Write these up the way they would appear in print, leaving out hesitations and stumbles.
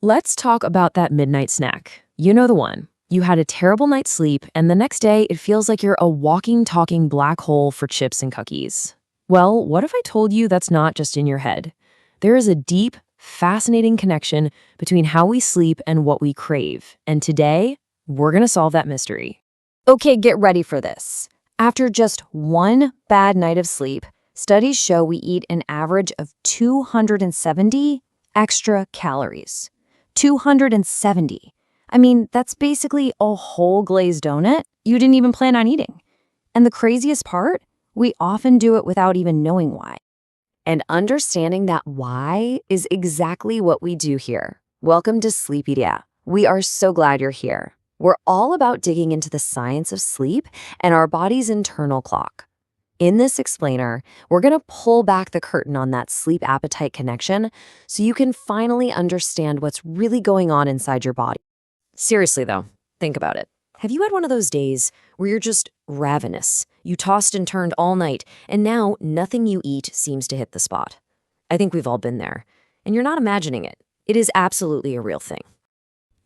Let's talk about that midnight snack. You know the one. You had a terrible night's sleep, and the next day it feels like you're a walking, talking black hole for chips and cookies. Well, what if I told you that's not just in your head? There is a deep, fascinating connection between how we sleep and what we crave. And today, we're going to solve that mystery. Okay, get ready for this. After just one bad night of sleep, studies show we eat an average of 270 extra calories. 270. I mean, that's basically a whole glazed donut you didn't even plan on eating. And the craziest part, we often do it without even knowing why. And understanding that why is exactly what we do here. Welcome to Sleeppedia. We are so glad you're here. We're all about digging into the science of sleep and our body's internal clock. In this explainer, we're going to pull back the curtain on that sleep-appetite connection so you can finally understand what's really going on inside your body. Seriously, though, think about it. Have you had one of those days where you're just ravenous? You tossed and turned all night, and now nothing you eat seems to hit the spot. I think we've all been there, and you're not imagining it. It is absolutely a real thing.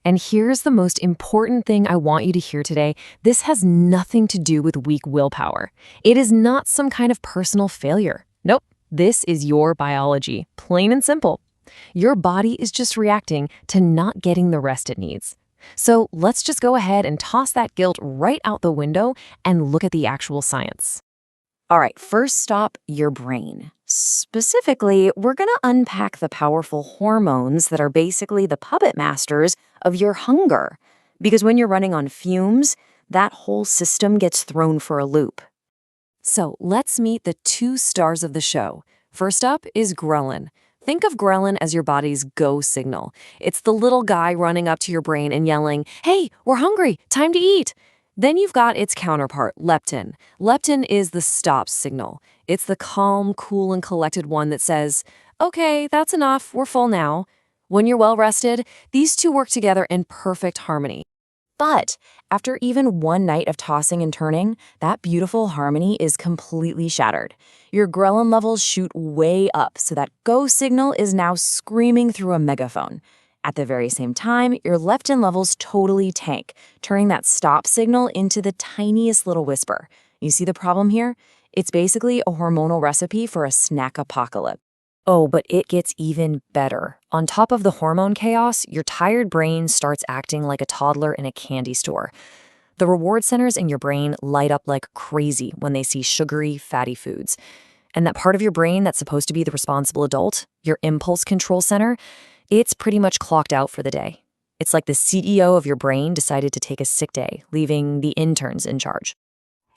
And here's the most important thing I want you to hear today. This has nothing to do with weak willpower. It is not some kind of personal failure. Nope, this is your biology, plain and simple. Your body is just reacting to not getting the rest it needs. So let's just go ahead and toss that guilt right out the window and look at the actual science. All right, first stop, your brain. Specifically, we're going to unpack the powerful hormones that are basically the puppet masters of your hunger. Because when you're running on fumes, that whole system gets thrown for a loop. So let's meet the two stars of the show. First up is ghrelin. Think of ghrelin as your body's go signal. It's the little guy running up to your brain and yelling, "Hey, we're hungry, time to eat." Then you've got its counterpart, leptin. Leptin is the stop signal. It's the calm, cool, and collected one that says, "Okay, that's enough, we're full now." When you're well rested, these two work together in perfect harmony. But after even one night of tossing and turning, that beautiful harmony is completely shattered. Your ghrelin levels shoot way up, so that go signal is now screaming through a megaphone. At the very same time, your leptin levels totally tank, turning that stop signal into the tiniest little whisper. You see the problem here? It's basically a hormonal recipe for a snack apocalypse. Oh, but it gets even better. On top of the hormone chaos, your tired brain starts acting like a toddler in a candy store. The reward centers in your brain light up like crazy when they see sugary, fatty foods. And that part of your brain that's supposed to be the responsible adult, your impulse control center, it's pretty much clocked out for the day. It's like the CEO of your brain decided to take a sick day, leaving the interns in charge.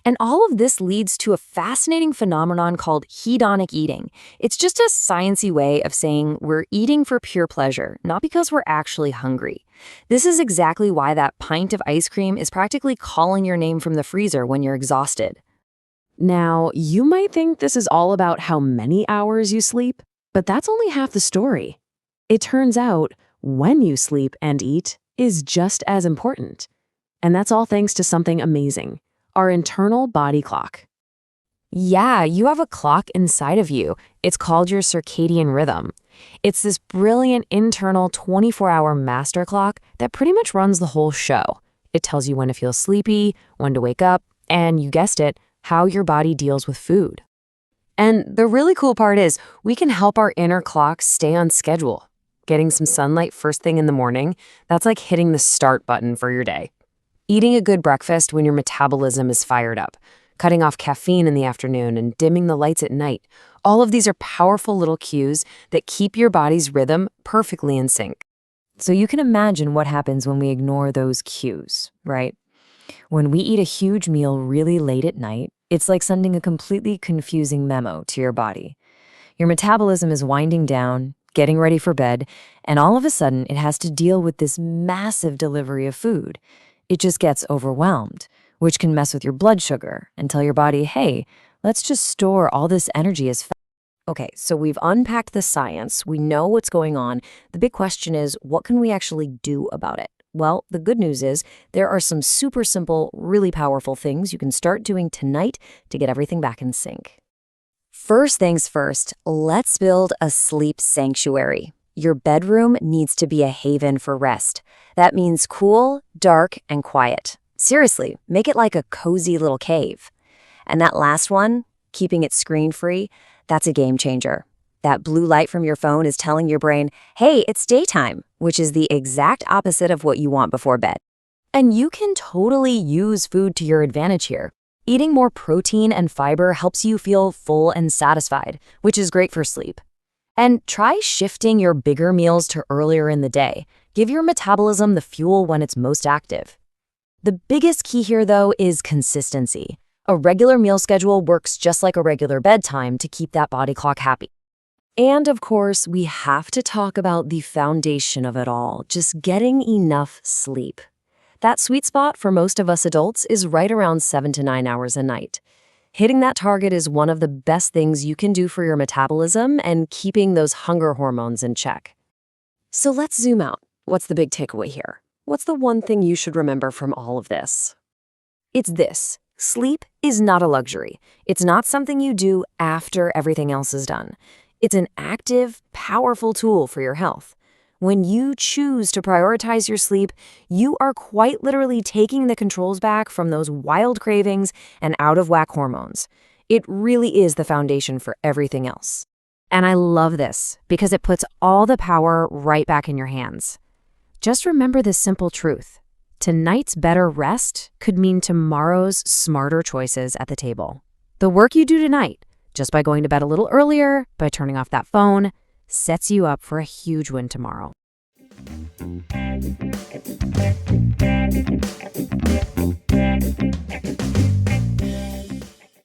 And all of this leads to a fascinating phenomenon called hedonic eating. It's just a sciencey way of saying we're eating for pure pleasure, not because we're actually hungry. This is exactly why that pint of ice cream is practically calling your name from the freezer when you're exhausted. Now, you might think this is all about how many hours you sleep, but that's only half the story. It turns out, when you sleep and eat is just as important. And that's all thanks to something amazing. Our internal body clock. Yeah, you have a clock inside of you. It's called your circadian rhythm. It's this brilliant internal 24-hour master clock that pretty much runs the whole show. It tells you when to feel sleepy, when to wake up, and you guessed it, how your body deals with food. And the really cool part is we can help our inner clock stay on schedule. Getting some sunlight first thing in the morning, that's like hitting the start button for your day. Eating a good breakfast when your metabolism is fired up, cutting off caffeine in the afternoon and dimming the lights at night. All of these are powerful little cues that keep your body's rhythm perfectly in sync. So you can imagine what happens when we ignore those cues, right? When we eat a huge meal really late at night, it's like sending a completely confusing memo to your body. Your metabolism is winding down, getting ready for bed, and all of a sudden it has to deal with this massive delivery of food. It just gets overwhelmed, which can mess with your blood sugar and tell your body, hey, let's just store all this energy as fat. Okay, so we've unpacked the science. We know what's going on. The big question is, what can we actually do about it? Well, the good news is there are some super simple, really powerful things you can start doing tonight to get everything back in sync. First things first, let's build a sleep sanctuary. Your bedroom needs to be a haven for rest. That means cool, dark, and quiet. Seriously, make it like a cozy little cave. And that last one, keeping it screen-free, that's a game changer. That blue light from your phone is telling your brain, hey, it's daytime, which is the exact opposite of what you want before bed. And you can totally use food to your advantage here. Eating more protein and fiber helps you feel full and satisfied, which is great for sleep. And try shifting your bigger meals to earlier in the day. Give your metabolism the fuel when it's most active. The biggest key here, though, is consistency. A regular meal schedule works just like a regular bedtime to keep that body clock happy. And of course, we have to talk about the foundation of it all, just getting enough sleep. That sweet spot for most of us adults is right around 7 to 9 hours a night. Hitting that target is one of the best things you can do for your metabolism and keeping those hunger hormones in check. So let's zoom out. What's the big takeaway here? What's the one thing you should remember from all of this? It's this. Sleep is not a luxury. It's not something you do after everything else is done. It's an active, powerful tool for your health. When you choose to prioritize your sleep, you are quite literally taking the controls back from those wild cravings and out-of-whack hormones. It really is the foundation for everything else. And I love this because it puts all the power right back in your hands. Just remember this simple truth. Tonight's better rest could mean tomorrow's smarter choices at the table. The work you do tonight, just by going to bed a little earlier, by turning off that phone, sets you up for a huge win tomorrow.